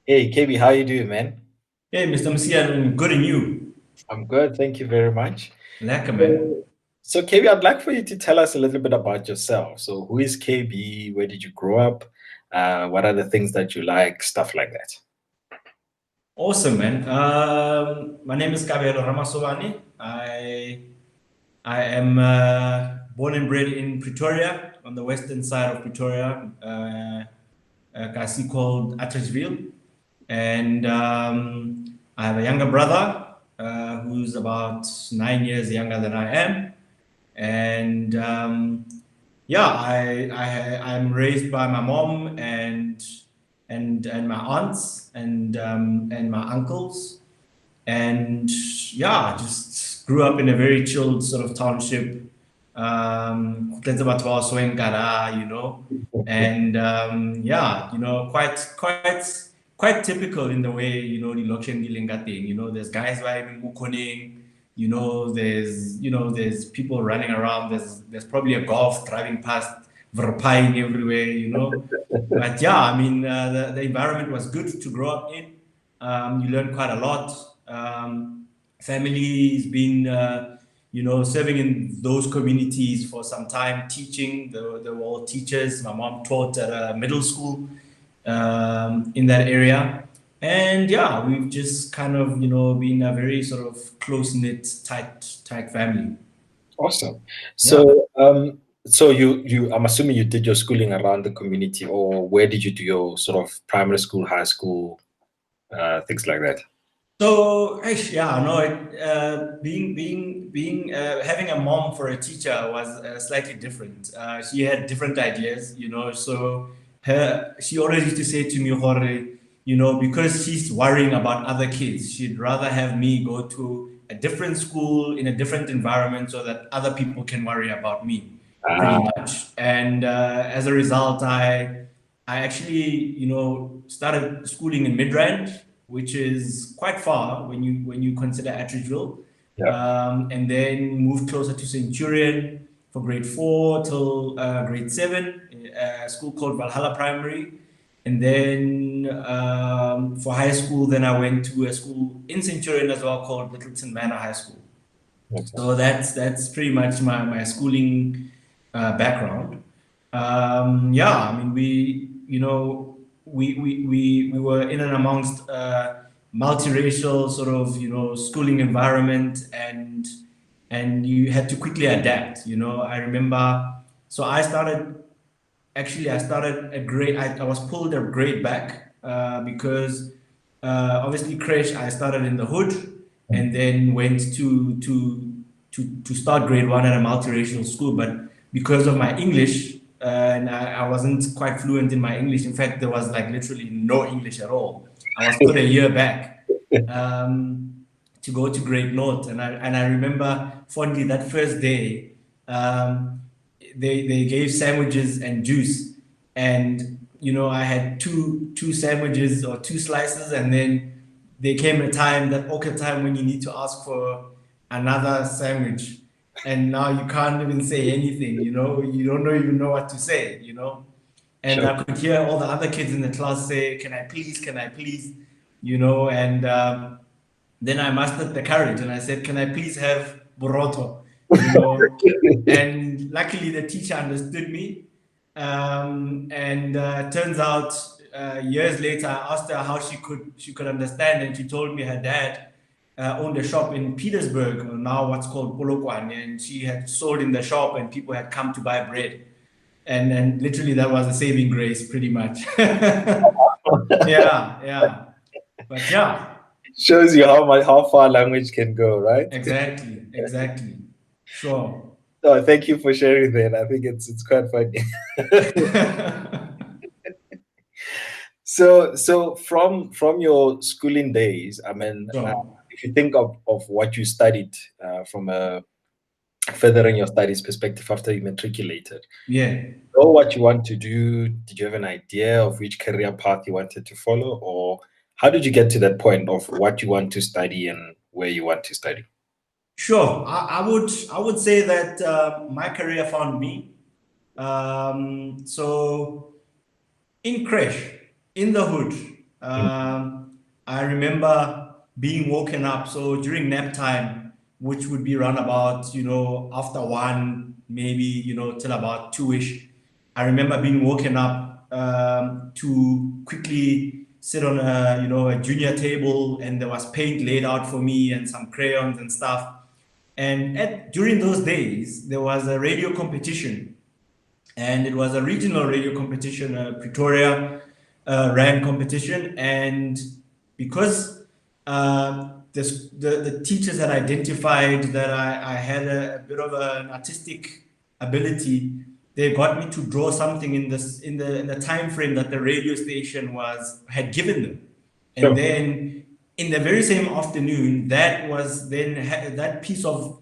Hey, KB, how you doing, man? Hey, Mr. Messian, good and you? I'm good, thank you very much. Lekker, man. So, KB, I'd like for you to tell us a little bit about yourself. So, who is KB? Where did you grow up? What are the things that you like? Stuff like that. Awesome, man. My name is KaBelo Ramasovani. I am born and bred in Pretoria, on the western side of Pretoria, a kasi called Atteridgeville. And I have a younger brother who's about 9 years younger than I am. And yeah, I'm raised by my mom and my aunts and my uncles, and yeah, just grew up in a very chilled sort of township. You know, and yeah, quite typical in the way the Lokshen dealing thing. There's guys vibing Mukoning, there's people running around, there's probably a golf driving past verpine everywhere. But yeah, I mean, the environment was good to grow up in. You learn quite a lot. Family's been serving in those communities for some time, teaching. They were all teachers. My mom taught at a middle school in that area. And yeah, we've just kind of, been a very sort of close-knit, tight family. Awesome. Yeah. So I'm assuming you did your schooling around the community, or where did you do your sort of primary school, high school, things like that? So, yeah, no, having a mom for a teacher was slightly different. She had different ideas, so she always used to say to me, "Jorge, because she's worrying about other kids, she'd rather have me go to a different school in a different environment so that other people can worry about me, pretty Ah, much." And as a result, I actually, started schooling in Midrand, which is quite far when you consider Attridgeville, yeah. and then moved closer to Centurion for grade 4 till grade 7, a school called Valhalla Primary, and then for high school, then I went to a school in Centurion as well called Littleton Manor High School. Okay. So that's pretty much my schooling background. Yeah, I mean we were in and amongst multiracial sort of schooling environment, and you had to quickly adapt. I remember, so I started a grade. I was pulled a grade back because obviously crash. I started in the hood and then went to start grade 1 at a multiracial school. But because of my English, and I wasn't quite fluent in my English. In fact, there was like literally no English at all. I was put a year back to go to grade North, and I remember fondly that first day. They gave sandwiches and juice, and I had two sandwiches or two slices, and then there came a time, that awkward time, when you need to ask for another sandwich, and now you can't even say anything. You don't even know what to say. And Sure. I could hear all the other kids in the class say, "Can I please? Can I please?" And then I mustered the courage and I said, "Can I please have boroto?" You know, and luckily the teacher understood me. And turns out years later, I asked her how she could understand, and she told me her dad owned a shop in Petersburg, or now what's called Polokwane, and she had sold in the shop, and people had come to buy bread, and literally that was a saving grace, pretty much. Yeah, yeah, but yeah. Shows you how far language can go, right? Exactly, exactly. Sure. No, thank you for sharing that. I think it's quite funny. So from your schooling days, I mean, Sure. if you think of what you studied from a furthering your studies perspective after you matriculated, Yeah. know what you want to do? Did you have an idea of which career path you wanted to follow, or how did you get to that point of what you want to study and where you want to study? Sure. I would say that my career found me. So in crash, in the hood. I remember being woken up. So during nap time, which would be around about, after one, maybe, till about two-ish. I remember being woken up to quickly sit on a junior table, and there was paint laid out for me and some crayons and stuff. And during those days, there was a radio competition, and it was a regional radio competition, Pretoria ran competition. And because the teachers had identified that I had a bit of an artistic ability, they got me to draw something in the time frame that the radio station had given them. And Sure. then in the very same afternoon, that piece of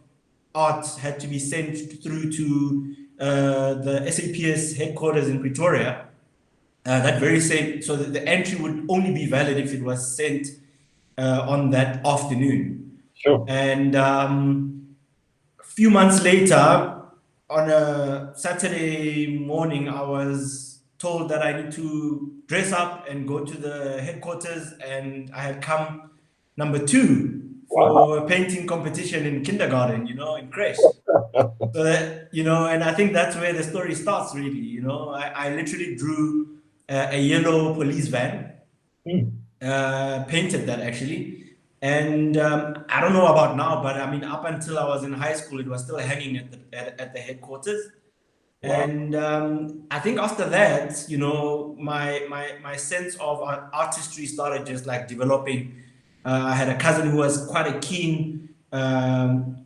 art had to be sent through to the SAPS headquarters in Pretoria. That very same, so that the entry would only be valid if it was sent on that afternoon. Sure. And a few months later, on a Saturday morning, I was told that I need to dress up and go to the headquarters, and I had come number 2 for a painting competition in kindergarten, in creche. So that, and I think that's where the story starts, really. I literally drew a yellow police van, painted that actually. And I don't know about now, but I mean, up until I was in high school, it was still hanging at the headquarters. Wow. And I think after that, my sense of artistry started just like developing. I had a cousin who was quite a keen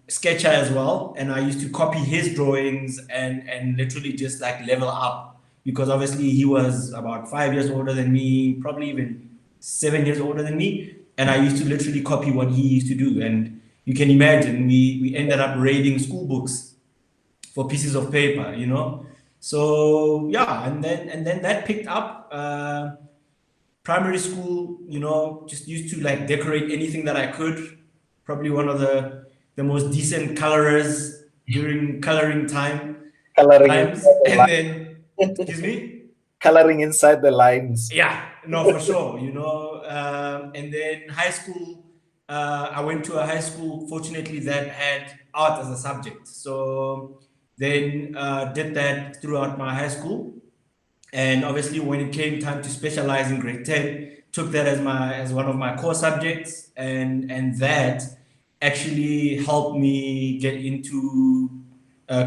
sketcher as well, and I used to copy his drawings and literally just like level up, because obviously he was about 5 years older than me, probably even 7 years older than me, and I used to literally copy what he used to do. And you can imagine we ended up raiding school books for pieces of paper, So yeah, and then that picked up. Primary school, just used to like decorate anything that I could. Probably one of the most decent colorers during coloring times. Coloring And inside the then, excuse me? coloring inside the lines. Yeah, no, for sure, and then high school, I went to a high school, fortunately, that had art as a subject. So then did that throughout my high school. And obviously, when it came time to specialize in grade 10, took that as one of my core subjects, and that actually helped me get into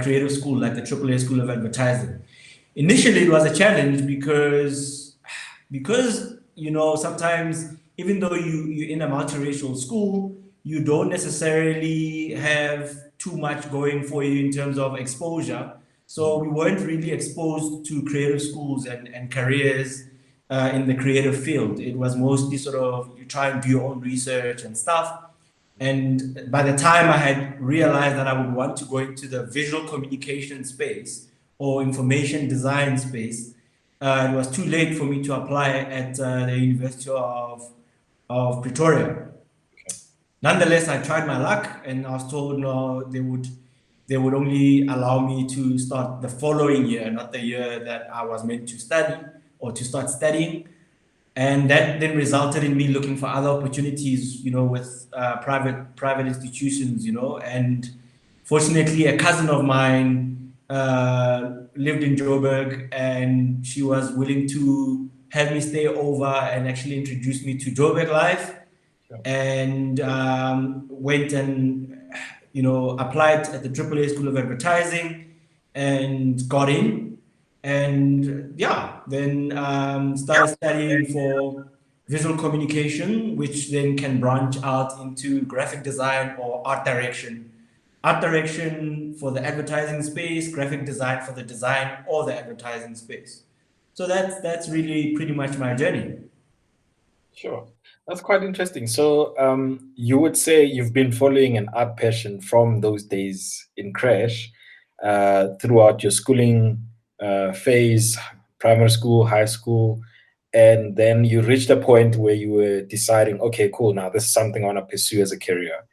creative school, like the AAA School of Advertising. Initially, it was a challenge because sometimes, even though you're in a multiracial school, you don't necessarily have too much going for you in terms of exposure. So we weren't really exposed to creative schools and careers in the creative field. It was mostly sort of you try and do your own research and stuff. And by the time I had realized that I would want to go into the visual communication space or information design space, it was too late for me to apply at the University of Pretoria. Nonetheless, I tried my luck, and I was told no, they would only allow me to start the following year, not the year that I was meant to study or to start studying. And that then resulted in me looking for other opportunities, with private institutions, and fortunately, a cousin of mine lived in Joburg, and she was willing to have me stay over and actually introduce me to Joburg life. Sure. And went and applied at the AAA School of Advertising and got in. And yeah, then started studying for visual communication, which then can branch out into graphic design or art direction. Art direction for the advertising space, graphic design for the design or the advertising space. So that's really pretty much my journey. Sure. That's quite interesting. So you would say you've been following an art passion from those days in creche throughout your schooling phase, primary school, high school, and then you reached a point where you were deciding, okay, cool, now this is something I want to pursue as a career.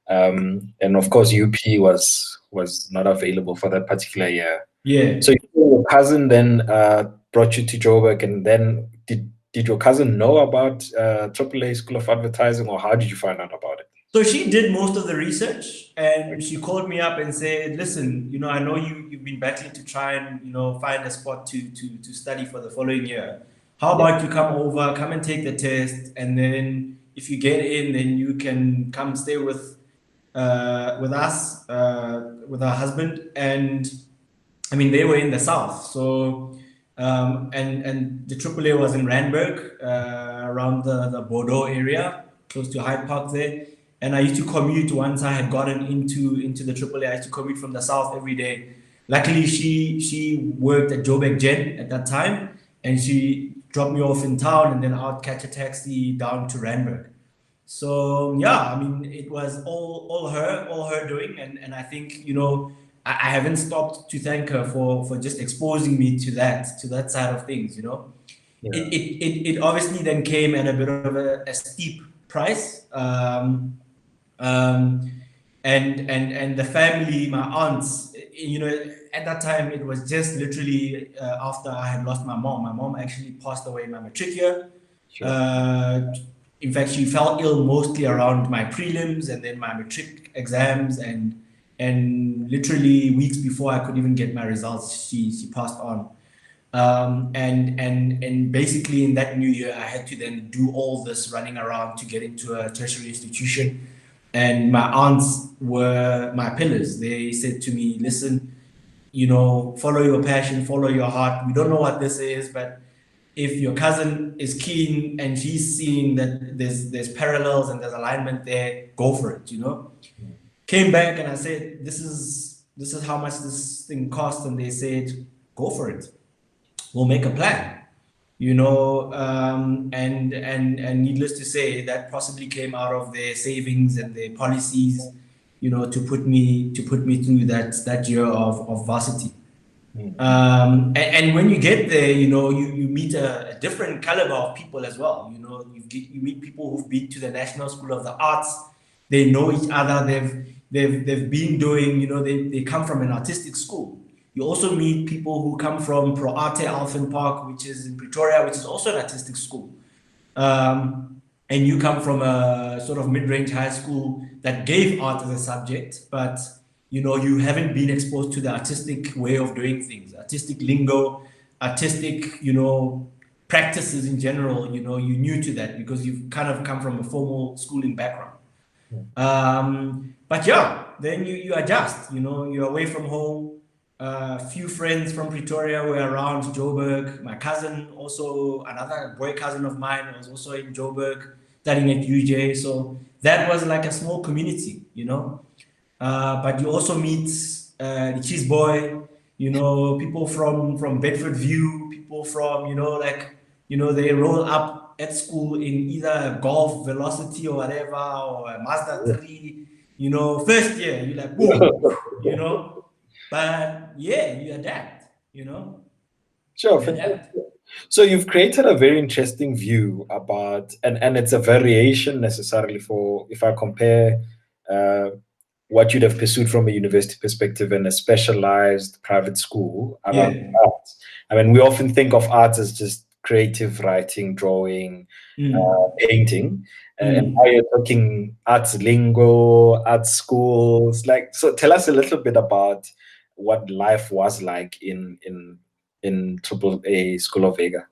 And of course, UP was not available for that particular year. Yeah. So your cousin then brought you to Joburg, and then did your cousin know about AAA School of Advertising, or how did you find out about it? So she did most of the research, and Okay. she called me up and said, "Listen, I know you've been battling to try and find a spot to study for the following year. How Yeah, about you come over, come and take the test, and then if you get in, then you can come stay with us, with her husband." And I mean, they were in the south, so and the AAA was in Randburg, around the Bordeaux area, close to Hyde Park there. And I used to commute once I had gotten into the AAA. I used to commute from the south every day. Luckily, she worked at Joburg Gen at that time, and she dropped me off in town, and then I'd catch a taxi down to Randburg. So yeah, I mean, it was all her doing, and I think I haven't stopped to thank her for just exposing me to that side of things. It, yeah, it, it obviously then came at a bit of a steep price. Um, and the family, my aunts, at that time it was just literally after I had lost my mom. My mom actually passed away in my matric year. sure. Uh, in fact, she fell ill mostly around my prelims and then my matric exams, and literally weeks before I could even get my results, she passed on. And basically in that new year, I had to then do all this running around to get into a tertiary institution. And my aunts were my pillars. They said to me, "Listen, follow your passion, follow your heart. We don't know what this is, but if your cousin is keen and she's seeing that there's parallels and there's alignment there, go for it." Came back and I said, "This is how much this thing costs," and they said, "Go for it. We'll make a plan." And needless to say, that possibly came out of their savings and their policies, to put me through that year of varsity. Mm. And when you get there, you meet a different caliber of people as well. You meet people who've been to the National School of the Arts. They know each other. They've been doing. They come from an artistic school. You also meet people who come from Pro Arte Alphen Park, which is in Pretoria, which is also an artistic school. And you come from a sort of mid-range high school that gave art as a subject, but you haven't been exposed to the artistic way of doing things, artistic lingo, artistic practices in general. You're new to that because you've kind of come from a formal schooling background. But yeah, then you adjust. You're away from home. A few friends from Pretoria were around Joburg. My cousin, also another boy cousin of mine, was also in Joburg studying at UJ. So that was like a small community. But you also meet the Cheese Boy, people from Bedford View, people from, they roll up at school in either a Golf Velocity or whatever, or a Mazda 3, first year, you're like, boom, you know. But yeah, you adapt, Sure. you adapt. So you've created a very interesting view about, and it's a variation necessarily for, if I compare uh, what you'd have pursued from a university perspective and a specialized private school around Yeah. arts. I mean, we often think of arts as just creative writing, drawing, Mm. painting, and now Mm. you're talking arts lingo, arts schools. Like, so tell us a little bit about what life was like in Triple A School of Vega.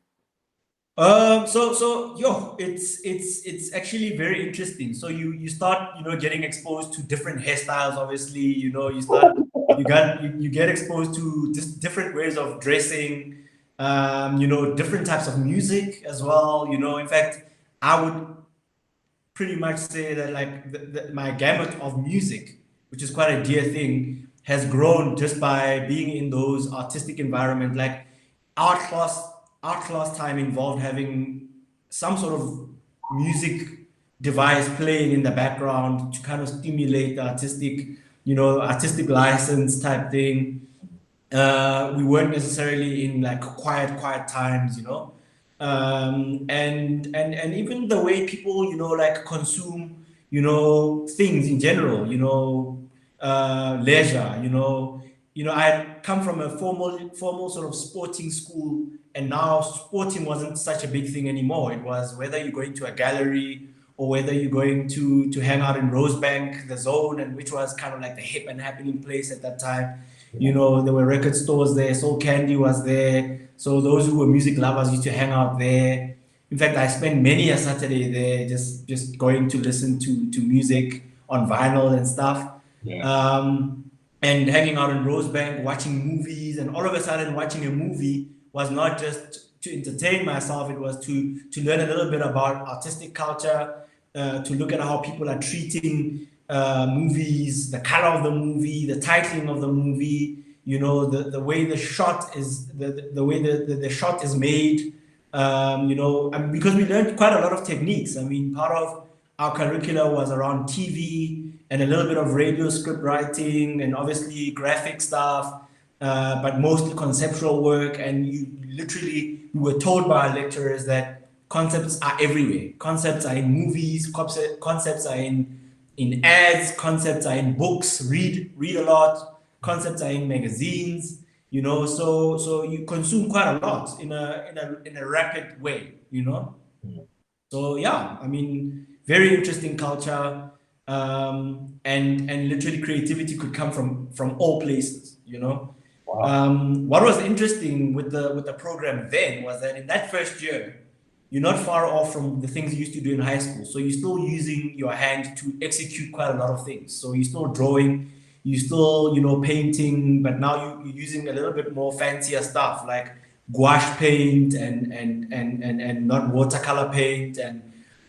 So yo, it's actually very interesting. So you start getting exposed to different hairstyles. Obviously, you get exposed to just different ways of dressing. Different types of music as well. In fact, I would pretty much say that like my gamut of music, which is quite a dear thing, has grown just by being in those artistic environment. Like art class, art class time involved having some sort of music device playing in the background to kind of stimulate the artistic license type thing. We weren't necessarily in like quiet times. And even the way people like consume things in general, leisure. I come from a formal sort of sporting school and now sporting wasn't such a big thing anymore. It was whether you're going to a gallery or whether you're going to hang out in Rosebank, the zone, and which was kind of like the hip and happening place at that time. You know, there were record stores there, Soul Candy was there. So those who were music lovers used to hang out there. In fact, I spent many a Saturday there just going to listen to music on vinyl and stuff. Yeah. And hanging out in Rosebank, watching movies, and all of a sudden watching a movie was not just to entertain myself, it was to learn a little bit about artistic culture, to look at how people are treating movies, the color of the movie, the titling of the movie, you know, the way the shot is, the way the shot is made, you know, and because we learned quite a lot of techniques. I mean, part of our curricula was around TV and a little bit of radio script writing and obviously graphic stuff, but mostly conceptual work. And you literally, we were told by our lecturers that concepts are everywhere. Concepts are in movies, concepts are in ads, concepts are in books, read a lot, concepts are in magazines, you know, so you consume quite a lot in a rapid way, you know. So yeah, I mean, very interesting culture, and literally creativity could come from all places, you know. Wow. What was interesting with the program then was that in that first year, you're not far off from the things you used to do in high school. So you're still using your hand to execute quite a lot of things. So you're still drawing, you still, you know, painting, but now you're using a little bit more fancier stuff like gouache paint and not watercolor paint,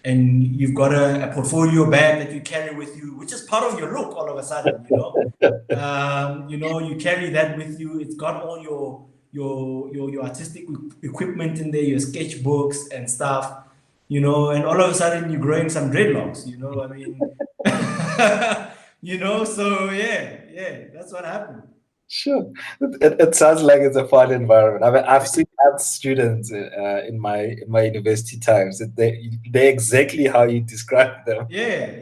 and you've got a portfolio bag that you carry with you, which is part of your look all of a sudden, you know. You know, you carry that with you. It's got all your artistic equipment in there, your sketchbooks and stuff, you know, and all of a sudden you're growing some dreadlocks, you know. I mean, you know, so yeah, that's what happened. Sure. It sounds like it's a fun environment. I mean, I've seen art students in my university times. They're exactly how you describe them. Yeah.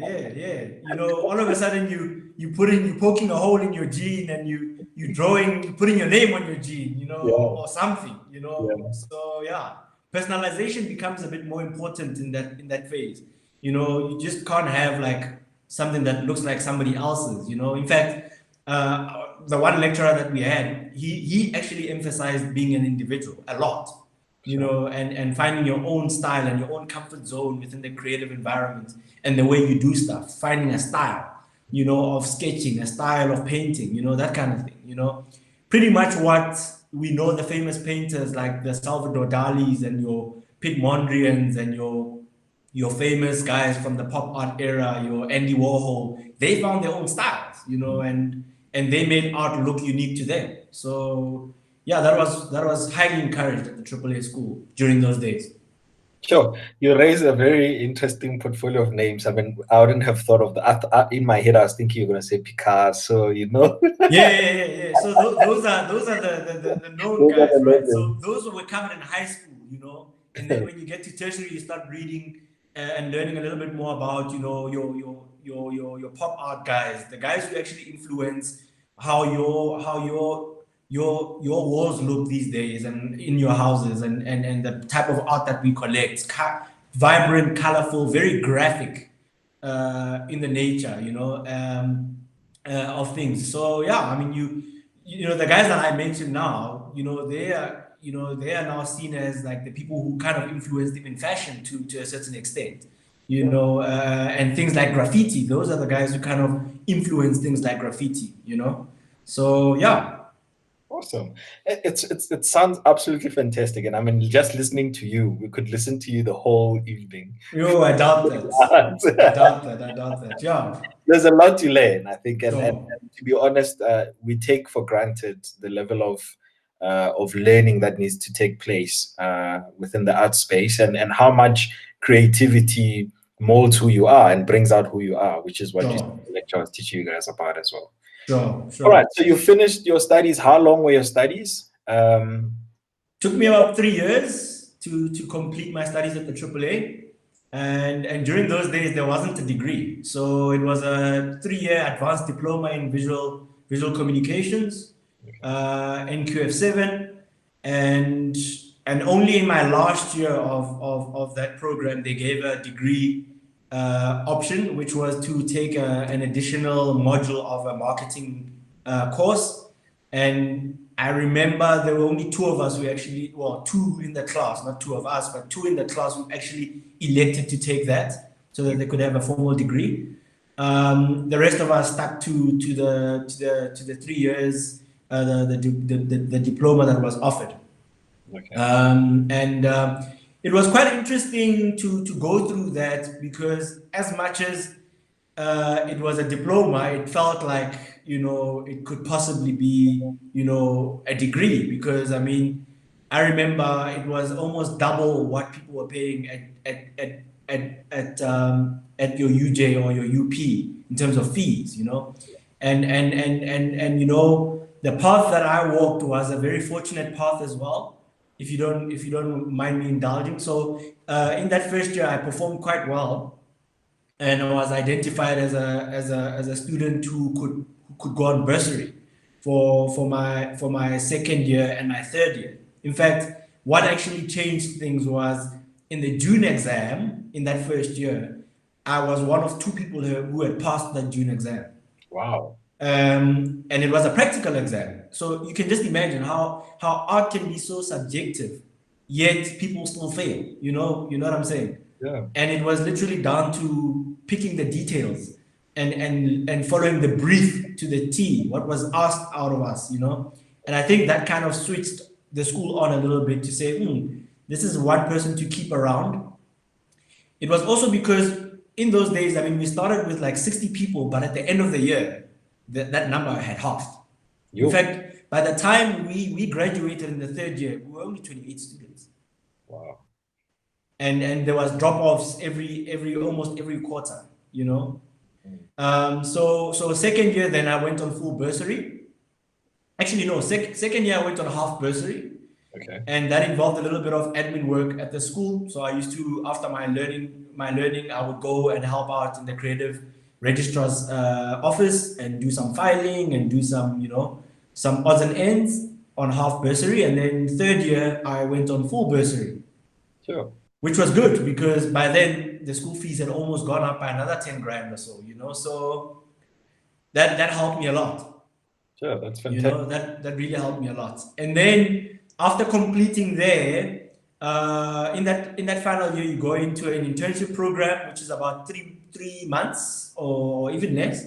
You know, all of a sudden you poking a hole in your gene and you drawing, you putting your name on your gene, you know, Yeah, or something, you know. yeah, So yeah, personalization becomes a bit more important in that phase. You know, you just can't have like something that looks like somebody else's, you know. In fact, the one lecturer that we had, he actually emphasized being an individual a lot, you sure. know, and finding your own style and your own comfort zone within the creative environment and the way you do stuff, finding a style, you know, of sketching, a style of painting, you know, that kind of thing, you know. Pretty much what we know the famous painters like the Salvador Dali's and your Piet Mondrians and your famous guys from the pop art era, your Andy Warhol, they found their own styles, you know, and they made art look unique to them. So yeah, that was highly encouraged at the AAA school during those days. Sure. You raise a very interesting portfolio of names. I mean, I wouldn't have thought of that. In my head, I was thinking you're going to say Picasso, you know? Yeah. So those are the known Those are guys, the right? legends. So those were covered in high school, you know, and then when you get to tertiary, you start reading and learning a little bit more about, you know, your pop art guys, the guys who actually influence how your walls look these days and in your houses and the type of art that we collect. Vibrant, colorful, very graphic in the nature, you know, of things. So yeah, I mean, you know, the guys that I mentioned now, they are now seen as like the people who kind of influenced them in fashion to a certain extent, you know, and things like graffiti. Those are the guys who kind of influence things like graffiti, you know. So yeah. Awesome. It sounds absolutely fantastic. And I mean, just listening to you, we could listen to you the whole evening. Yo, I doubt that. I doubt that. Yeah. There's a lot to learn, I think, Sure. and to be honest, we take for granted the level of learning that needs to take place within the art space, and how much creativity molds who you are and brings out who you are, which is what Sure. lecture was teaching you guys about as well. Sure. All right, Sure. so you finished your studies. How long were your studies? Took me about 3 years to complete my studies at the AAA. And during those days, there wasn't a degree. So it was a 3-year advanced diploma in visual communications, NQF7. And and only in my last year of that program, they gave a degree option, which was to take an additional module of a marketing course. And I remember there were only two of us who actually, well, two in the class, not two of us, but two in the class who actually elected to take that so that they could have a formal degree. The rest of us stuck to the 3 years, the diploma that was offered. Okay. And it was quite interesting to go through that, because as much as it was a diploma, it felt like, it could possibly be, a degree, because I mean, I remember it was almost double what people were paying at your UJ or your UP in terms of fees, and the path that I walked was a very fortunate path as well, if you don't mind me indulging. So in that first year, I performed quite well, and I was identified as a student who could go on bursary for my second year and my third year. In fact, what actually changed things was in the June exam in that first year, I was one of two people who had passed that June exam. Wow. And it was a practical exam. So you can just imagine how art can be so subjective, yet people still fail. You know what I'm saying? Yeah. And it was literally down to picking the details and following the brief to the T, what was asked out of us. And I think that kind of switched the school on a little bit to say, this is one person to keep around. It was also because in those days, I mean, we started with like 60 people, but at the end of the year, that number had halved. In fact, by the time we graduated in the third year, we were only 28 students. Wow. And there was drop-offs almost every quarter. So second year, then I went on full bursary. Actually, no, second year I went on half bursary. Okay. And that involved a little bit of admin work at the school. So I used to, after my learning, I would go and help out in the creative registrar's office and do some filing and do some odds and ends on half bursary. And then third year, I went on full bursary. Sure. Which was good, because by then the school fees had almost gone up by another 10 grand or so, so that helped me a lot. Sure, that's fantastic. That really helped me a lot. And then after completing there, in that final year, you go into an internship program, which is about three months or even less.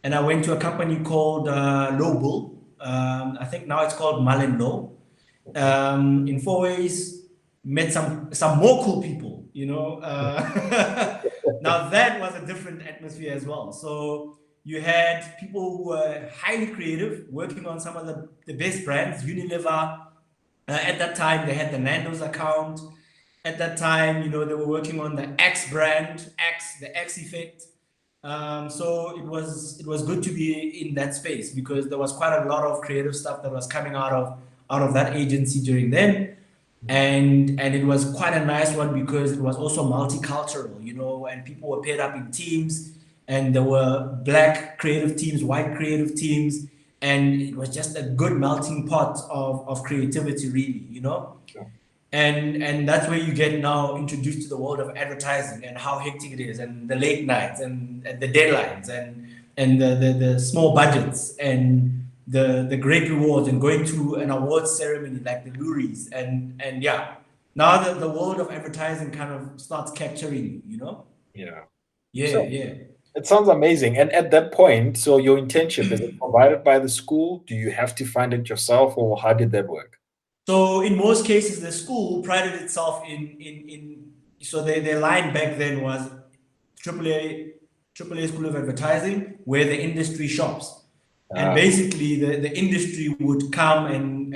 And I went to a company called Lowbull. I think now it's called Mullen Low. In 4 ways, met some more cool people. Now that was a different atmosphere as well. So you had people who were highly creative, working on some of the best brands. Unilever, at that time, they had the Nando's account. At that time, they were working on the X brand, the X effect. So it was good to be in that space, because there was quite a lot of creative stuff that was coming out of that agency during then. And it was quite a nice one, because it was also multicultural, and people were paired up in teams, and there were black creative teams, white creative teams, and it was just a good melting pot of creativity, really. Sure. And that's where you get now introduced to the world of advertising and how hectic it is, and the late nights and the deadlines and the small budgets and the great rewards, and going to an awards ceremony like the Luries, and yeah, now the world of advertising kind of starts capturing you. Yeah. Yeah, So yeah. it sounds amazing. And at that point, so your internship, is it provided by the school? Do you have to find it yourself, or how did that work? So in most cases, the school prided itself in so their line back then was AAA School of Advertising, where the industry shops. And basically, the industry would come and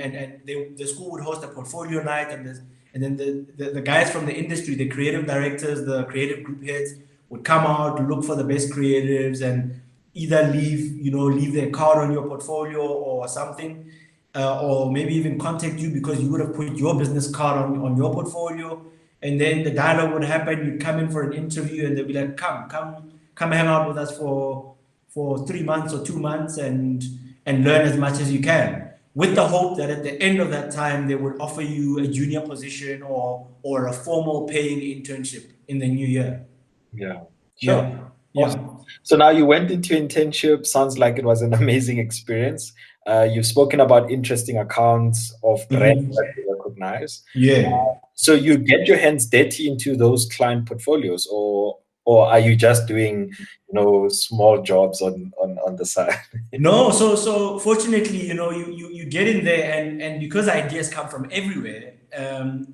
the school would host a portfolio night, and then the guys from the industry, the creative directors, the creative group heads, would come out to look for the best creatives and either leave their card on your portfolio or something, or maybe even contact you because you would have put your business card on your portfolio. And then the dialogue would happen. You'd come in for an interview, and they'd be like, come hang out with us for 3 months or 2 months and learn as much as you can. with the hope that at the end of that time they would offer you a junior position or a formal paying internship in the new year. Yeah. Sure. Yeah, Awesome. yeah. So now you went into internship. Sounds like it was an amazing experience. You've spoken about interesting accounts of brands that Mhm. you recognize. Yeah. So you get your hands dirty into those client portfolios, or are you just doing, small jobs on the side? No, so fortunately, you get in there, and because ideas come from everywhere,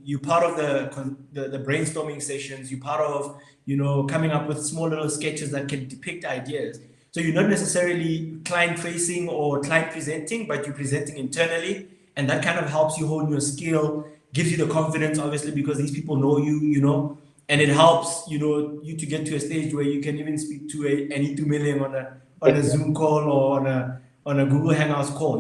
you're part of the brainstorming sessions. You're part of coming up with small little sketches that can depict ideas. So you're not necessarily client facing or client presenting, but you're presenting internally, and that kind of helps you hone your skill, gives you the confidence, obviously, because these people know you, and it helps you to get to a stage where you can even speak to an E2 million on a Zoom call or on a Google Hangouts call,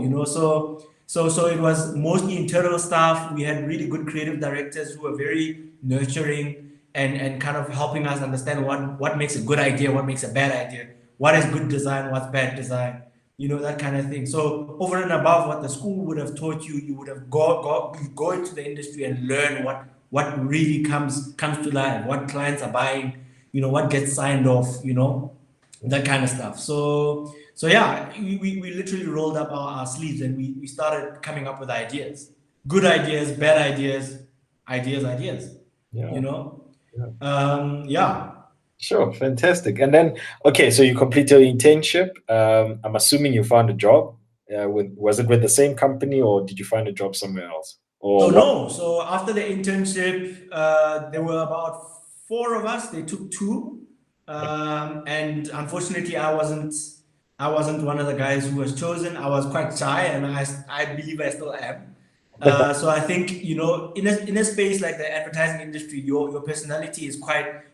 so it was mostly internal staff. We had really good creative directors who were very nurturing and kind of helping us understand what makes a good idea, what makes a bad idea, what is good design, what's bad design, that kind of thing. So over and above what the school would have taught you, you would have go into the industry and learn what really comes to life, what clients are buying, what gets signed off, that kind of stuff. So yeah, we literally rolled up our sleeves and we started coming up with ideas, good ideas, bad ideas, you Yeah. know. Yeah. Yeah. Sure, fantastic. And then, okay, so you complete your internship. I'm assuming you found a job. Was it with the same company, or did you find a job somewhere else? So Or what? no, so after the internship, there were about four of us. They took two, and unfortunately, I wasn't one of the guys who was chosen. I was quite shy, and I believe I still am. So I think in a space like the advertising industry, your personality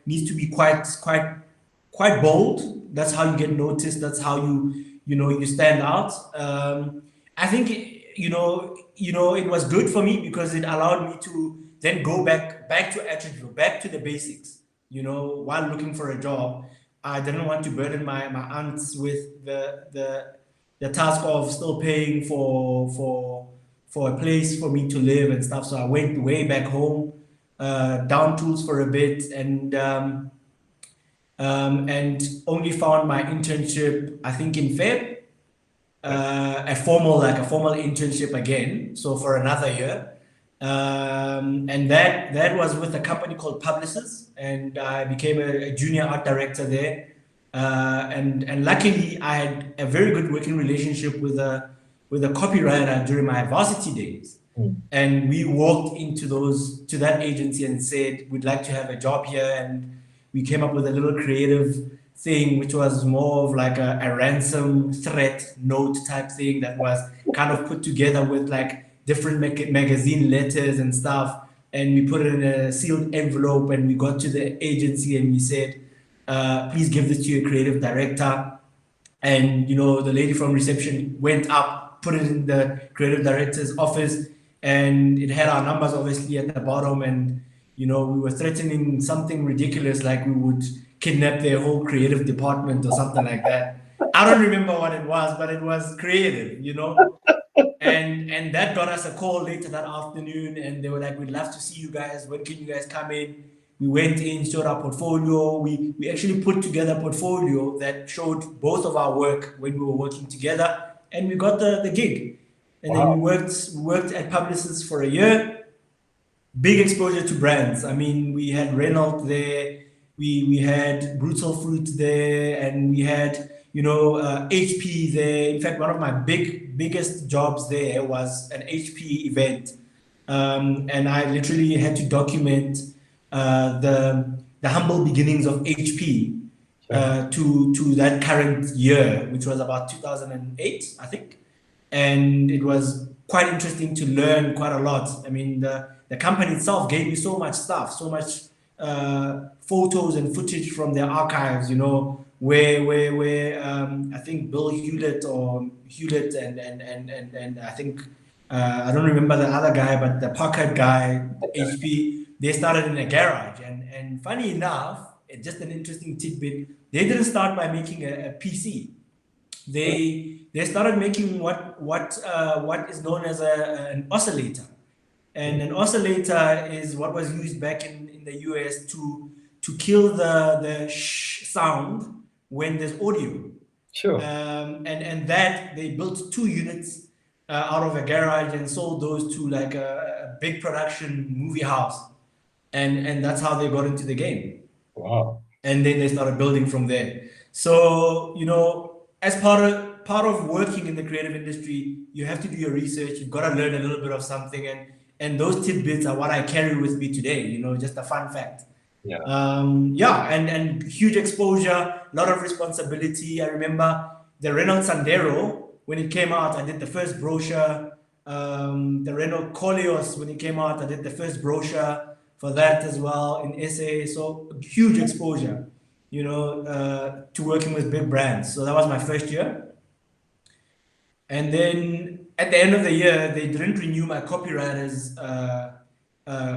needs to be quite bold. That's how you get noticed. That's how you stand out. I think it was good for me because it allowed me to then go back to attribute, back to the basics. While looking for a job, I didn't want to burden my aunts with the task of still paying for a place for me to live and stuff. So I went way back home, down tools for a bit, and only found my internship, I think, in Feb, a formal internship again, so for another year. And that was with a company called Publicis, and I became a junior art director there. And luckily, I had a very good working relationship with a copywriter during my varsity days. Hmm. And we walked to that agency and said we'd like to have a job here, and we came up with a little creative thing which was more of like a ransom threat note type thing that was kind of put together with like different magazine letters and stuff, and we put it in a sealed envelope, and we got to the agency and we said, please give this to your creative director. And the lady from reception went up, put it in the creative director's office, and it had our numbers obviously at the bottom. And we were threatening something ridiculous, like we would kidnap their whole creative department or something like that. I don't remember what it was, but it was creative. And that got us a call later that afternoon, and they were like, "We'd love to see you guys. When can you guys come in?" We went in, showed our portfolio. We actually put together a portfolio that showed both of our work when we were working together, and we got the gig. And then we Wow. worked at Publicis for a year. Big exposure to brands. I mean, we had Renault there, we had Brutal Fruit there, and we had HP there. In fact, one of my biggest jobs there was an HP event, and I literally had to document the humble beginnings of HP Sure. to that current year, which was about 2008, I think. And it was quite interesting to learn quite a lot. I mean, the company itself gave me so much stuff, so much photos and footage from their archives. Where I think Bill Hewlett and I think I don't remember the other guy, but the Packard guy, HP, they started in a garage. And funny enough, just an interesting tidbit, they didn't start by making a PC. they started making what is known as an oscillator. And an oscillator is what was used back in the US to kill the sound when there's audio. Sure. And that they built two units out of a garage and sold those to like a big production movie house, and that's how they got into the game. Wow. And then they started building from there. So as part of working in the creative industry, you have to do your research. You've got to learn a little bit of something, and those tidbits are what I carry with me today. Just a fun fact. Yeah. Yeah, and huge exposure, a lot of responsibility. I remember the Renault Sandero when it came out. I did the first brochure. The Renault Koleos when it came out. I did the first brochure for that as well in SA. So huge exposure, to working with big brands. So that was my first year. And then at the end of the year, they didn't renew my copywriter's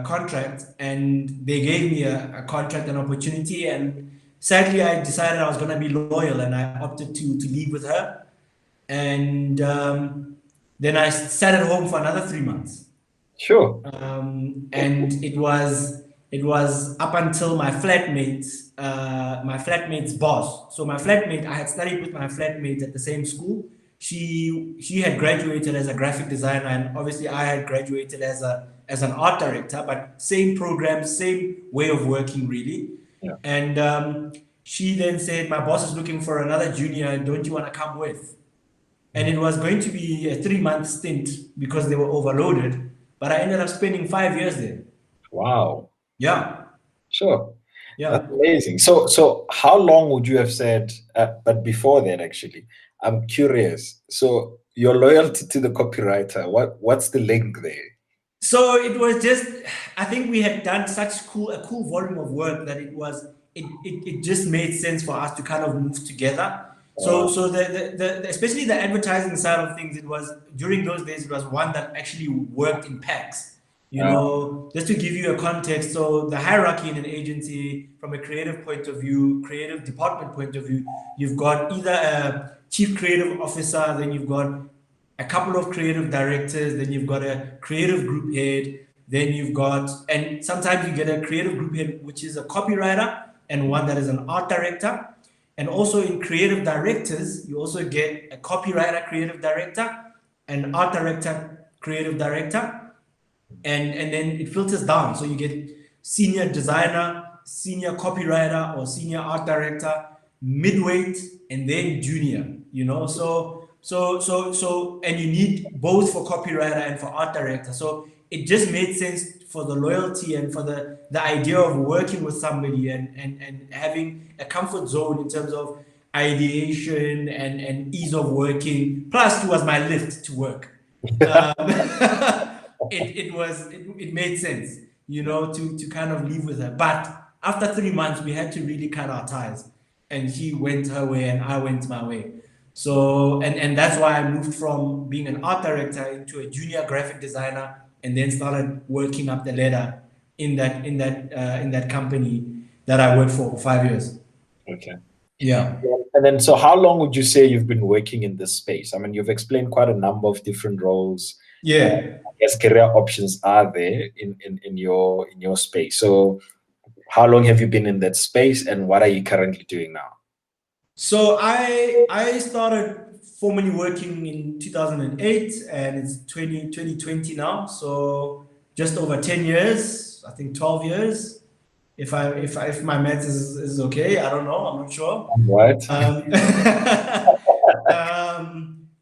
contract, and they gave me a contract, an opportunity. And sadly, I decided I was going to be loyal, and I opted to leave with her. And then I sat at home for another 3 months. Sure. And it was up until my flatmate's boss. So my flatmate, I had studied with my flatmate at the same school. She had graduated as a graphic designer, and obviously I had graduated as an art director, but same program, same way of working, really. Yeah. And she then said, "My boss is looking for another junior. Don't you want to come with?" And it was going to be a 3-month stint because they were overloaded. But I ended up spending 5 years there. Wow. Yeah, Sure. yeah. That's amazing. So how long would you have said, but before that, actually, I'm curious. So your loyalty to the copywriter, what's the link there? So it was just, I think we had done such a cool volume of work that it just made sense for us to kind of move together. So the especially the advertising side of things, it was during those days, it was one that actually worked in packs. Just to give you a context, so the hierarchy in an agency from a creative point of view, creative department point of view, you've got either a chief creative officer, then you've got a couple of creative directors, then you've got a creative group head, then you've got, and sometimes you get a creative group head, which is a copywriter, and one that is an art director. And also in creative directors, you also get a copywriter, creative director, an art director, creative director. And then it filters down. So you get senior designer, senior copywriter, or senior art director, midweight, and then junior, and you need both for copywriter and for art director. So it just made sense for the loyalty and for the idea of working with somebody and having a comfort zone in terms of ideation and ease of working. Plus, it was my lift to work. It made sense, to kind of leave with her. But after 3 months, we had to really cut our ties, and she went her way and I went my way. So and that's why I moved from being an art director into a junior graphic designer, and then started working up the ladder in that company that I worked for 5 years. Okay. Yeah. And then, so how long would you say you've been working in this space? I mean, you've explained quite a number of different roles. Yeah. I guess career options are there in your space. So how long have you been in that space, and what are you currently doing now? So I started formally working in 2008, and it's 2020 now. So just over 10 years, I think 12 years. If my math is okay, I don't know, I'm not sure. Right.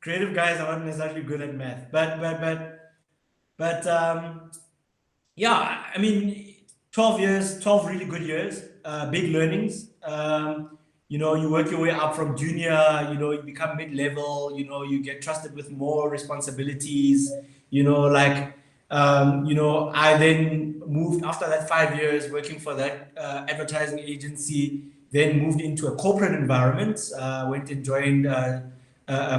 Creative guys are not necessarily good at math, but yeah, I mean, 12 years, 12 really good years, big learnings. You work your way up from junior, you become mid-level, you get trusted with more responsibilities, I then moved after that 5 years working for that advertising agency, then moved into a corporate environment, went and joined a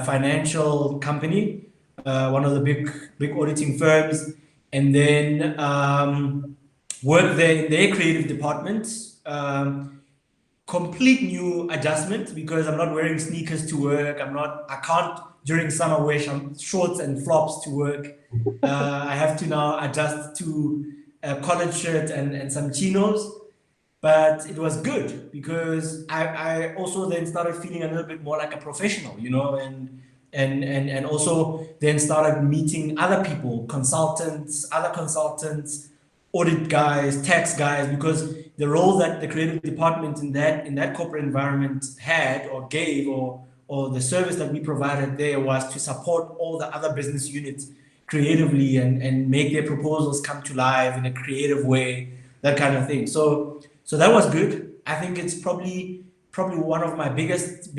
financial company, one of the big auditing firms, and then worked there in their creative department. complete new adjustment because I'm not wearing sneakers to work. I can't during summer wear shorts and flops to work. I have to now adjust to a collared shirt and some chinos. But it was good because I also then started feeling a little bit more like a professional, and also then started meeting other people, other consultants, audit guys, tax guys, because the role that the creative department in that corporate environment had or gave or the service that we provided there was to support all the other business units creatively and make their proposals come to life in a creative way, that kind of thing. So that was good. I think it's probably one of my biggest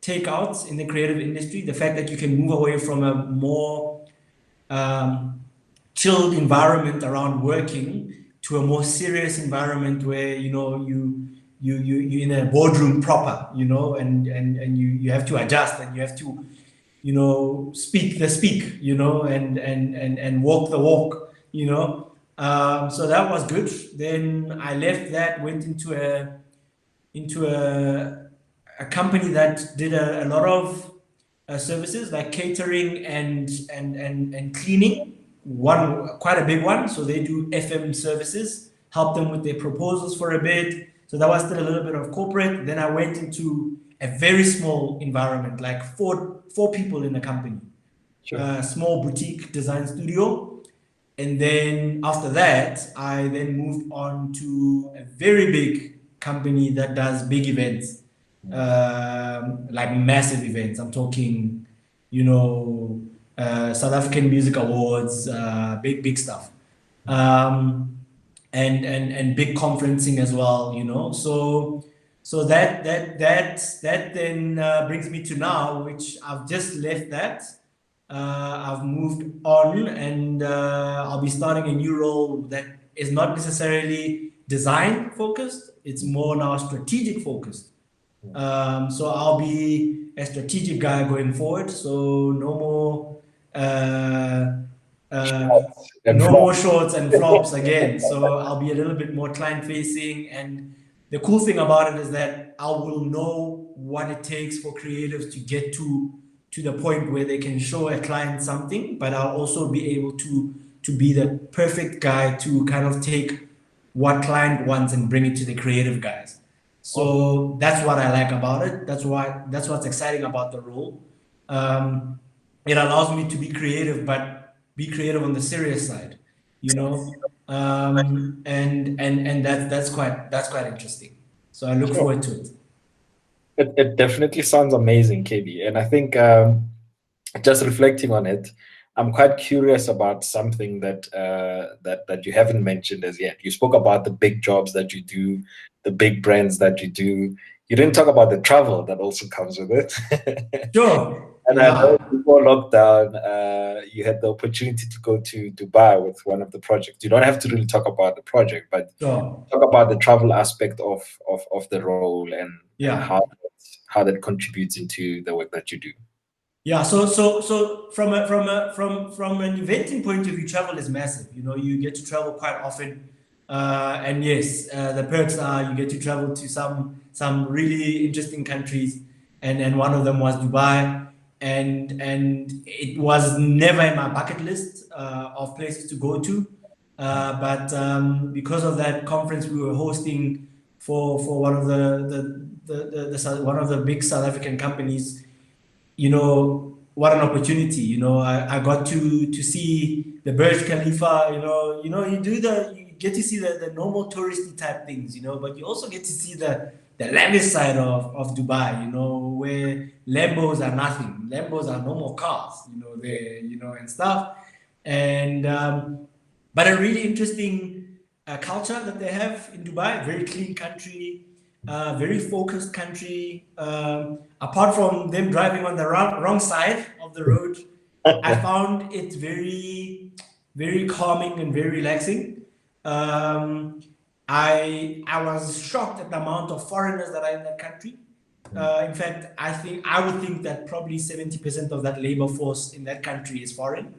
takeouts in the creative industry, the fact that you can move away from a more um, chilled environment around working to a more serious environment where you're in a boardroom proper, and you have to adjust and you have to speak the speak, and walk the walk, so that was good. Then I left that, went into a company that did a lot of services like catering and cleaning. One quite a big one. So they do FM services, help them with their proposals for a bit. So that was still a little bit of corporate. Then I went into a very small environment, like four people in the company, Sure. a small boutique design studio. And then after that, I then moved on to a very big company that does big events, like massive events. I'm talking, South African Music Awards, big stuff, um, and big conferencing as well. So that then brings me to now, which I've just left that. I've moved on, and I'll be starting a new role that is not necessarily design focused. It's more now strategic focused. So I'll be a strategic guy going forward. So uh, uh, And no flop. more shorts and flops again. So I'll be a little bit more client facing. And the cool thing about it is that I will know what it takes for creatives to get to the point where they can show a client something, but I'll also be able to be the perfect guy to kind of take what client wants and bring it to the creative guys. So that's what I like about it. That's what's exciting about the role. Um, it allows me to be creative, but be creative on the serious side, and that's quite interesting. So I look Sure. forward to it. It definitely sounds amazing, KB. And I think just reflecting on it, I'm quite curious about something that you haven't mentioned as yet. You spoke about the big jobs that you do, the big brands that you do. You didn't talk about the travel that also comes with it. Sure. And I know Yeah. before lockdown, you had the opportunity to go to Dubai with one of the projects. You don't have to really talk about the project, but Sure. talk about the travel aspect of the role and Yeah. how that contributes into the work that you do. Yeah, so from an eventing point of view, travel is massive. You get to travel quite often, and yes, the perks are you get to travel to some really interesting countries, and one of them was Dubai, and it was never in my bucket list of places to go to, but because of that conference we were hosting for one of one of the big South African companies, what an opportunity. I got to see the Burj Khalifa. You get to see the normal touristy type things, but you also get to see the lavish side of Dubai, where Lambos are nothing. Lambos are normal cars, there, and stuff. And but a really interesting culture that they have in Dubai. Very clean country, very focused country. Apart from them driving on the wrong side of the road, I found it very calming and very relaxing. Um, I was shocked at the amount of foreigners that are in that country. In fact, I would think that probably 70% of that labor force in that country is foreign.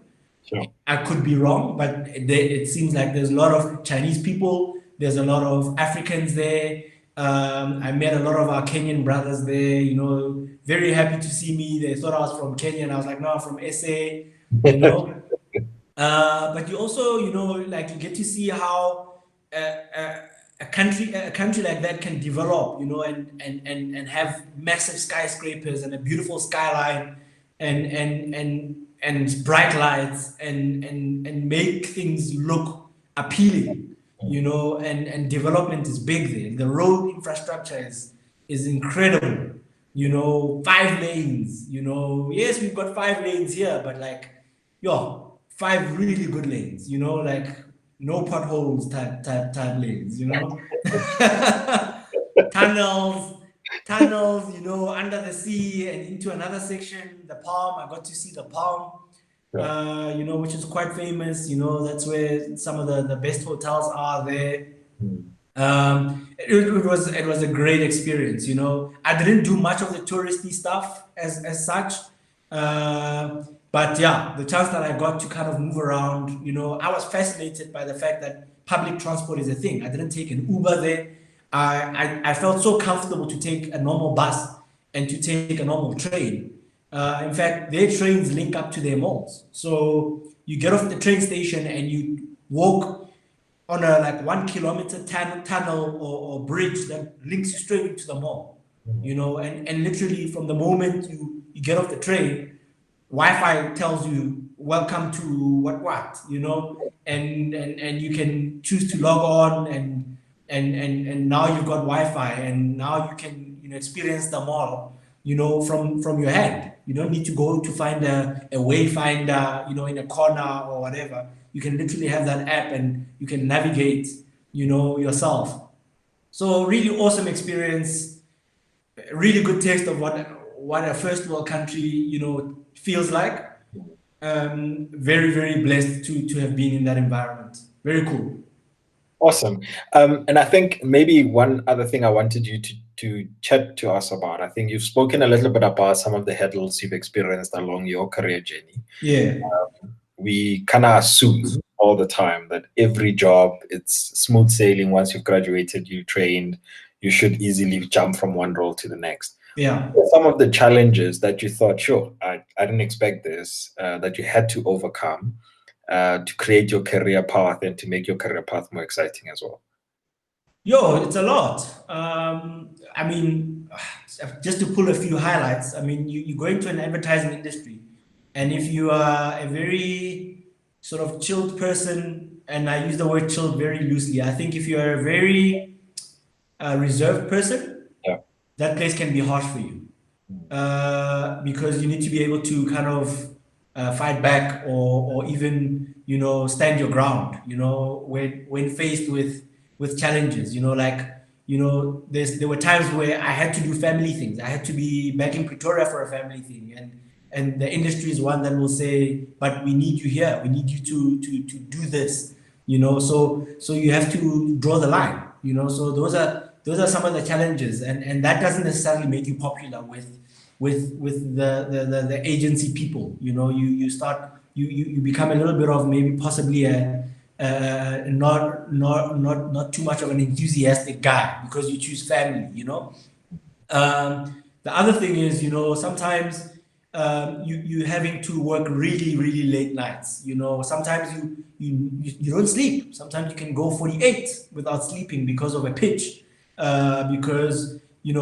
Sure. I could be wrong, but it seems like there's a lot of Chinese people, there's a lot of Africans there, I met a lot of our Kenyan brothers there, very happy to see me. They thought I was from Kenya, and I was like, no, I'm from SA, you know. But you also, like you get to see how a country like that can develop, and have massive skyscrapers and a beautiful skyline, and bright lights, and make things look appealing, and development is big there. The road infrastructure is incredible. 5 lanes. Yes, we've got 5 lanes here, but like, yo, 5 really good lanes, like no potholes type lanes. Tunnels, under the sea and into another section, the Palm. I got to see the Palm, Yeah. which is quite famous. That's where some of the best hotels are there. Mm. It was a great experience. I didn't do much of the touristy stuff as such, but yeah, the chance that I got to kind of move around, I was fascinated by the fact that public transport is a thing. I didn't take an Uber there. I felt so comfortable to take a normal bus and to take a normal train. In fact, their trains link up to their malls, so you get off the train station and you walk on a like 1 kilometer tunnel or bridge that links you straight into the mall. And literally from the moment you get off the train, Wi-Fi tells you welcome to and you can choose to log on, and now you've got Wi-Fi, and now you can experience the mall from your hand. You don't need to go to find a wayfinder in a corner or whatever. You can literally have that app and you can navigate yourself. So really awesome experience, really good taste of what a first world country feels like. Very, very blessed to have been in that environment. Very cool. Awesome. And I think maybe one other thing I wanted you to chat to us about. I think you've spoken a little bit about some of the hurdles you've experienced along your career journey. Yeah. We kind of assume all the time that every job, it's smooth sailing. Once you've graduated, you trained, you should easily jump from one role to the next. Yeah. Some of the challenges that you thought, sure, I didn't expect this, that you had to overcome to create your career path and to make your career path more exciting as well. Yo, it's a lot. I mean, just to pull a few highlights. I mean, you go into an advertising industry, and if you are a very sort of chilled person, and I use the word chilled very loosely, I think if you're a very reserved person, Yeah. that place can be harsh for you, because you need to be able to kind of fight back, or even stand your ground. When faced with challenges. There were times where I had to do family things. I had to be back in Pretoria for a family thing, and the industry is one that will say, but we need you here. We need you to do this. So you have to draw the line. So those are some of the challenges, and that doesn't necessarily make you popular with the agency people. You become a little bit of maybe possibly a not too much of an enthusiastic guy because you choose family. The other thing is, sometimes you having to work really, really late nights. Sometimes you don't sleep. Sometimes you can go 48 without sleeping because of a pitch, because you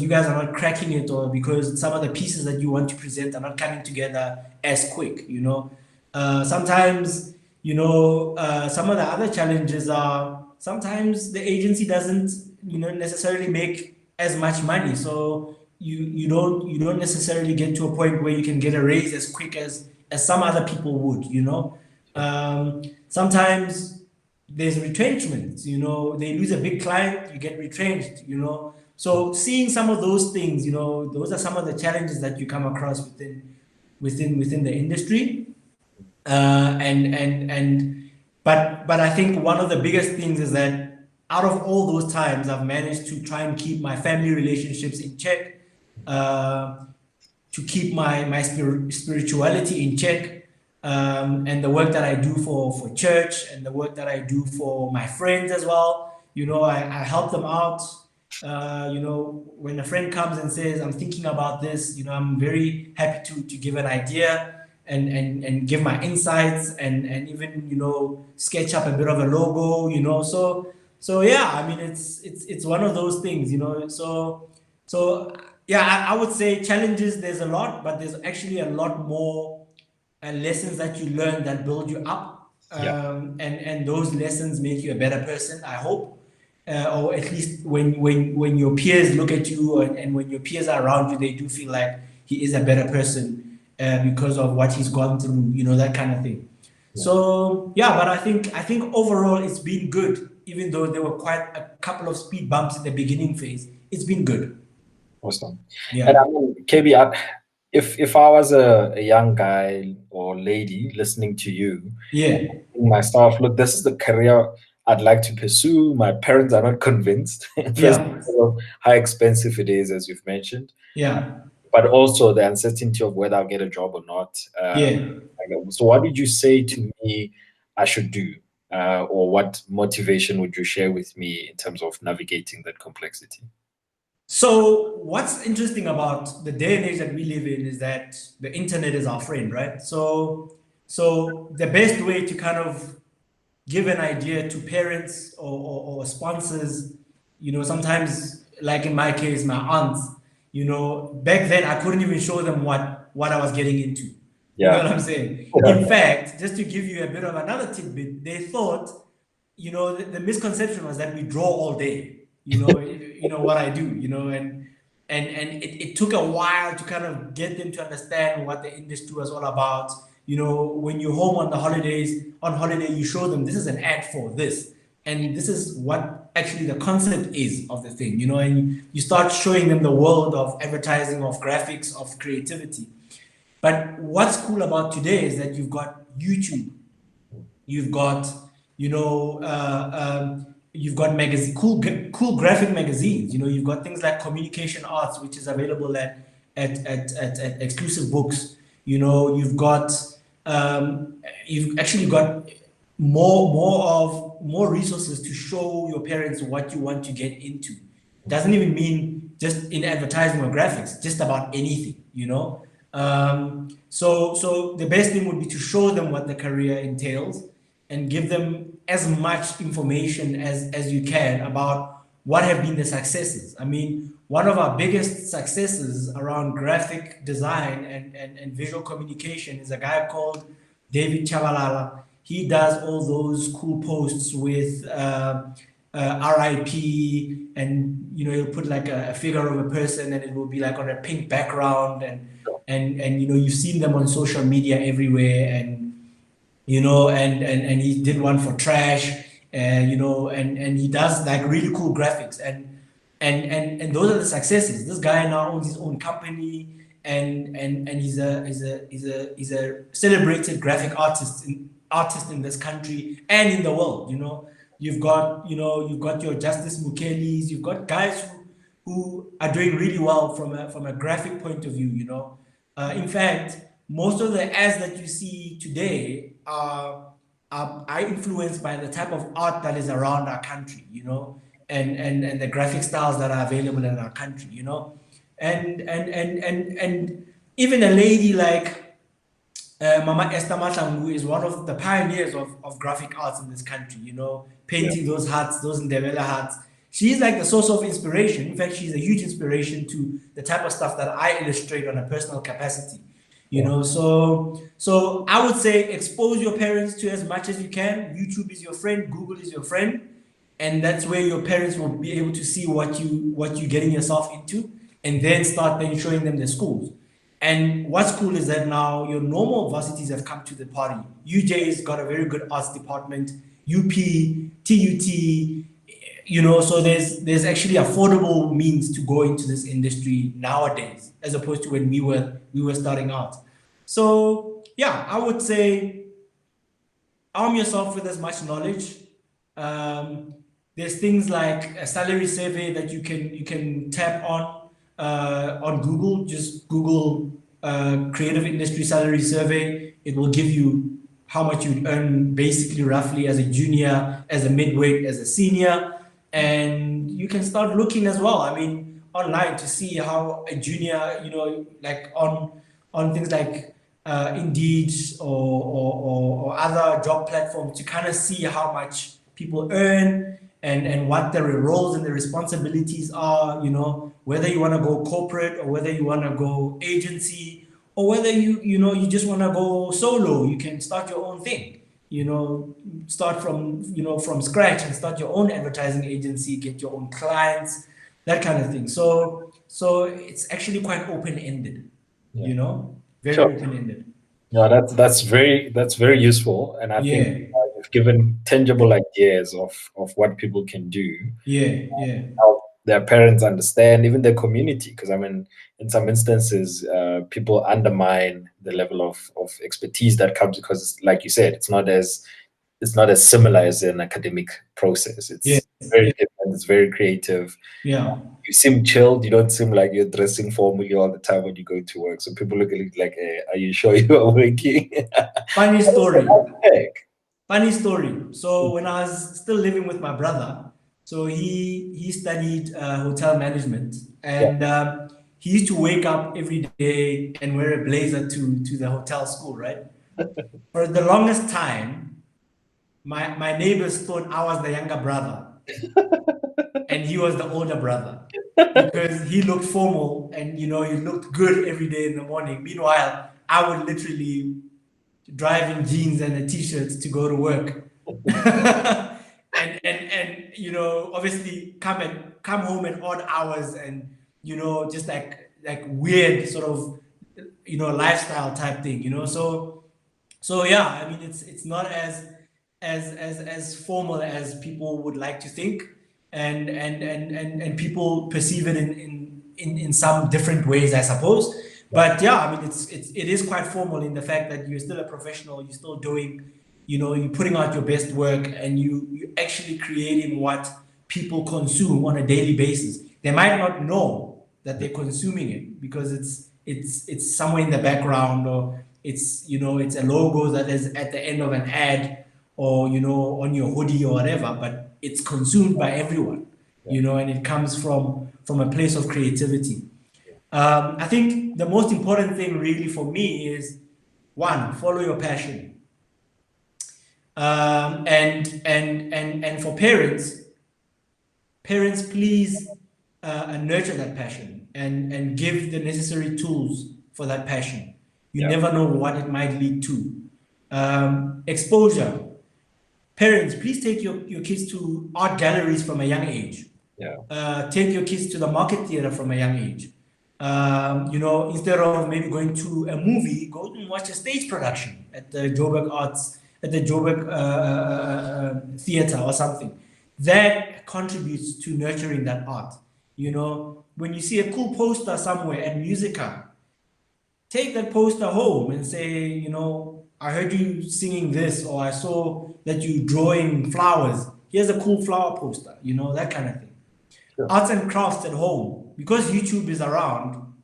guys are not cracking it, or because some of the pieces that you want to present are not coming together as quick. Sometimes, some of the other challenges are sometimes the agency doesn't, necessarily make as much money. So you don't necessarily get to a point where you can get a raise as quick as some other people would. Sometimes there's retrenchments. They lose a big client, you get retrenched. So seeing some of those things, those are some of the challenges that you come across within the industry. But I think one of the biggest things is that out of all those times, I've managed to try and keep my family relationships in check, to keep my spirituality in check, and the work that I do for church, and the work that I do for my friends as well. I help them out, When a friend comes and says, I'm thinking about this, I'm very happy to give an idea and give my insights and even, sketch up a bit of a logo, so yeah, I mean, it's one of those things, so yeah, I would say challenges, there's a lot, but there's actually a lot more lessons that you learn that build you up, Yeah. and those lessons make you a better person, I hope, or at least when your peers look at you, and when your peers are around you, they do feel like he is a better person because of what he's gone through, that kind of thing. Yeah. So yeah, but I think overall it's been good, even though there were quite a couple of speed bumps in the beginning phase. It's been good. Awesome. And Yeah. I mean, KB, if I was a young guy or lady listening to you, Yeah. myself, look, this is the career I'd like to pursue. My parents are not convinced. First, Yeah. because of how expensive it is, as you've mentioned, Yeah. but also the uncertainty of whether I'll get a job or not. Yeah. So, what would you say to me I should do? Or what motivation would you share with me in terms of navigating that complexity? So what's interesting about the day and age that we live in is that the internet is our friend, right? So the best way to kind of give an idea to parents or sponsors, sometimes, like in my case, my aunts, back then I couldn't even show them what I was getting into. You know Yeah. what I'm saying? In fact, just to give you a bit of another tidbit, they thought, the misconception was that we draw all day. You know what I do, and it took a while to kind of get them to understand what the industry was all about. When you're home on the holidays, on holiday, you show them this is an ad for this, and this is what actually the concept is of the thing, and you start showing them the world of advertising, of graphics, of creativity. But what's cool about today is that you've got YouTube, you've got you've got cool graphic magazines. You've got things like Communication Arts, which is available at exclusive books. You've actually got more resources to show your parents what you want to get into. Doesn't even mean just in advertising or graphics, just about anything. So the best thing would be to show them what the career entails and give them as much information as you can about what have been the successes. I mean, one of our biggest successes around graphic design and visual communication is a guy called David Chabalala. He does all those cool posts with RIP, and he'll put like a figure of a person, and it will be like on a pink background, and you've seen them on social media everywhere, and he did one for trash, and he does like really cool graphics, and those are the successes. This guy now owns his own company, and he's a celebrated graphic artist in this country and in the world. You've got your Justice Mukelis, you've got guys who are doing really well from a graphic point of view. In fact, most of the ads that you see today are influenced by the type of art that is around our country, and the graphic styles that are available in our country, and even a lady like Mama Esther Mahlangu is one of the pioneers of graphic arts in this country, Yeah. painting those hats, those Ndebele hats. She's like the source of inspiration. In fact, she's a huge inspiration to the type of stuff that I illustrate on a personal capacity. Yeah. So I would say expose your parents to as much as you can. YouTube is your friend, Google is your friend, and that's where your parents will be able to see what you're getting yourself into, and then start then showing them the schools. And what's cool is that now your normal varsities have come to the party. UJ's got a very good arts department, UP, TUT, so there's actually affordable means to go into this industry nowadays, as opposed to when we were starting out. So yeah, I would say arm yourself with as much knowledge. There's things like a salary survey that you can tap on Google. Just Google creative industry salary survey. It will give you how much you'd earn basically roughly as a junior, as a midweight, as a senior, and you can start looking as well. I mean, online to see how a junior, like on things like Indeed or other job platforms to kind of see how much people earn and what the roles and the responsibilities are. Whether you want to go corporate or whether you want to go agency or whether you just want to go solo. You can start your own thing. Start from scratch and start your own advertising agency, get your own clients, that kind of thing. So it's actually quite open ended. Yeah. Very Sure. open ended. No, that's very useful, and I think Yeah, you've given tangible ideas of what people can do, yeah, yeah, help their parents understand, even their community. Because I mean, in some instances, people undermine the level of expertise that comes because, like you said, it's not as similar as an academic process. yeah, It's very yeah, different. It's very creative. yeah. You seem chilled. You don't seem like you're dressing formally all the time when you go to work. So people look at you like, "Are you sure you are working?" Funny story. Heck. Funny story. So when I was still living with my brother, so he studied hotel management, Yeah. and he used to wake up every day and wear a blazer to the hotel school, right? For the longest time, my neighbors thought I was the younger brother and he was the older brother because he looked formal and he looked good every day in the morning. Meanwhile, I would literally drive in jeans and a t-shirt to go to work. And obviously come home at odd hours and just like weird sort of lifestyle type thing. So yeah, I mean it's not as formal as people would like to think, and people perceive it in some different ways, I suppose. But yeah, I mean it is quite formal in the fact that you're still a professional, you're still doing, you're putting out your best work, and you're actually creating what people consume on a daily basis. They might not know that they're consuming it because it's somewhere in the background, or it's a logo that is at the end of an ad, or on your hoodie or whatever, but it's consumed by everyone, and it comes from a place of creativity. I think the most important thing really for me is, one, follow your passion. And for parents, please nurture that passion and give the necessary tools for that passion. You Yeah. never know what it might lead to. Exposure. Parents, please take your kids to art galleries from a young age. Yeah. Take your kids to the market theater from a young age. Instead of maybe going to a movie, go and watch a stage production at the Joburg theater or something. That contributes to nurturing that art. When you see a cool poster somewhere at Musica, take that poster home and say, I heard you singing this, or I saw that you drawing flowers. Here's a cool flower poster, that kind of thing. Sure. Arts and crafts at home. Because YouTube is around,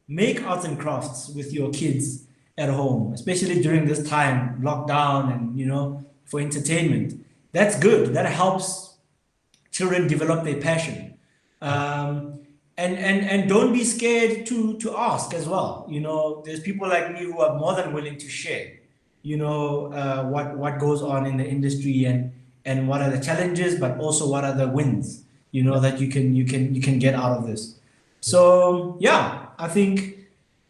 make arts and crafts with your kids at home, especially during this time, lockdown, and for entertainment. That's good. That helps children develop their passion. And don't be scared to ask as well. There's people like me who are more than willing to share, what goes on in the industry, and what are the challenges, but also what are the wins, that you can get out of this. So yeah, I think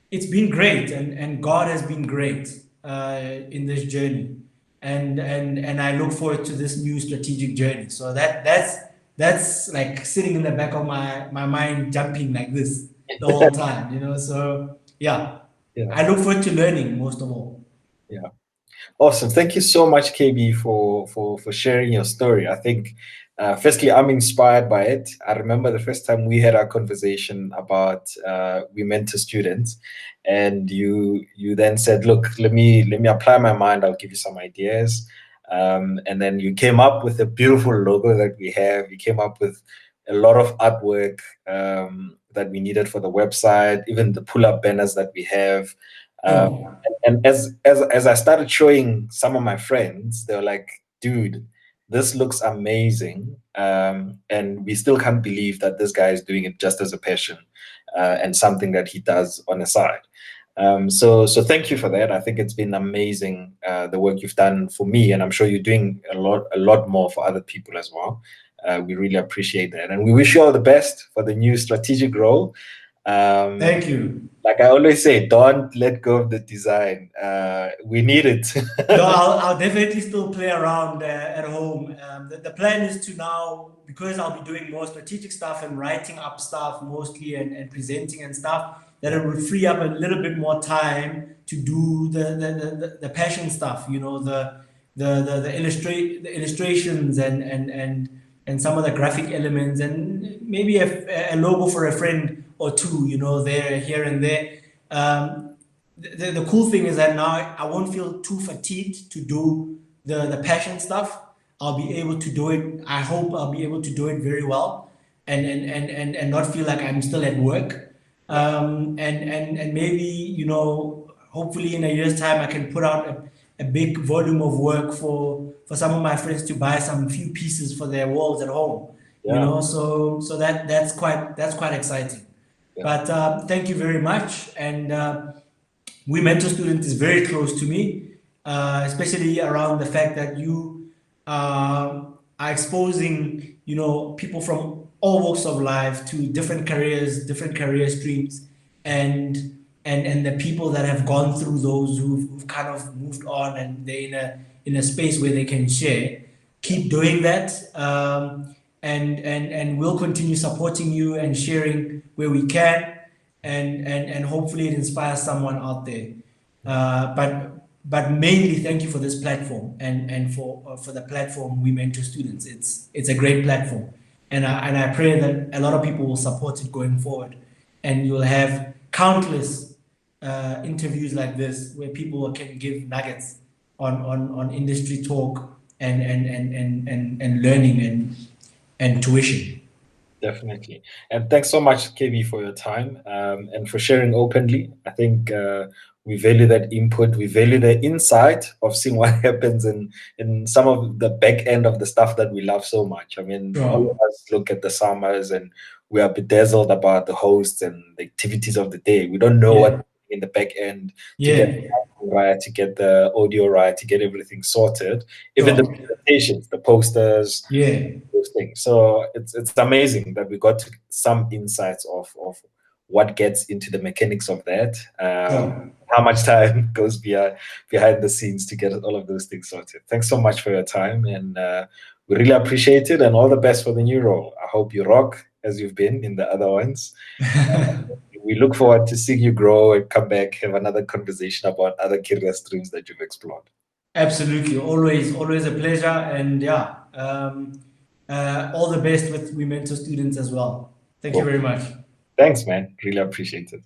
it's been great, and God has been great in this journey, and I look forward to this new strategic journey. So that's like sitting in the back of my mind, jumping like this the whole time. So yeah, Yeah. I look forward to learning most of all. Yeah. Awesome. Thank you so much, KB, for sharing your story. I think, firstly, I'm inspired by it. I remember the first time we had our conversation about we mentor students, and you then said, "Look, let me apply my mind. I'll give you some ideas." And then you came up with a beautiful logo that we have. You came up with a lot of artwork that we needed for the website, even the pull-up banners that we have. Um, Sure. and as I started showing some of my friends, they were like, "Dude, this looks amazing. And we still can't believe that this guy is doing it just as a passion and something that he does on the side. So thank you for that. I think it's been amazing, the work you've done for me, and I'm sure you're doing a lot more for other people as well. We really appreciate that, and we wish you all the best for the new strategic role. Um, Thank you. like I always say, don't let go of the design. We need it. No, I'll definitely still play around at home. The plan is to now, because I'll be doing more strategic stuff and writing up stuff mostly and presenting and stuff, that it will free up a little bit more time to do the passion stuff, you know, the illustrations and some of the graphic elements and maybe a logo for a friend or two, you know, there, here and there. The cool thing is that now I won't feel too fatigued to do the passion stuff. I'll be able to do it. I hope I'll be able to do it very well and not feel like I'm still at work. Yeah, And maybe, you know, hopefully in a year's time I can put out a big volume of work for some of my friends to buy some few pieces for their walls at home. You yeah, know, so that's quite exciting. yeah, But thank you very much. And we mentor students is very close to me, especially around the fact that you are exposing, you know, people from all walks of life to different careers, different career streams, and the people that have gone through those who've kind of moved on and they're in a space where they can share. Keep doing that, and we'll continue supporting you and sharing where we can, and hopefully it inspires someone out there. But mainly thank you for this platform and for the platform we mentor students. It's a great platform, and I pray that a lot of people will support it going forward, and you'll have countless interviews like this where people can give nuggets on industry talk and learning and tuition. definitely. And thanks so much, KB, for your time and for sharing openly. I think we value that input. We value the insight of seeing what happens in some of the back end of the stuff that we love so much. I mean, all Sure. of us look at the summers and we are bedazzled about the hosts and the activities of the day. We don't know what Yeah. in the back end to get Yeah. the right, to get the audio right, to get everything sorted. Even the Sure. presentations, the posters, Yeah. those things. So it's amazing that we got some insights of what gets into the mechanics of that, Sure. how much time goes behind the scenes to get all of those things sorted. Thanks so much for your time, and we really appreciate it. And all the best for the new role. I hope you rock as you've been in the other ones. We look forward to seeing you grow and come back, have another conversation about other career streams that you've explored. Absolutely. Always a pleasure. And yeah, all the best with We Mentor students as well. Thank you Cool. very much. Thanks, man. Really appreciate it.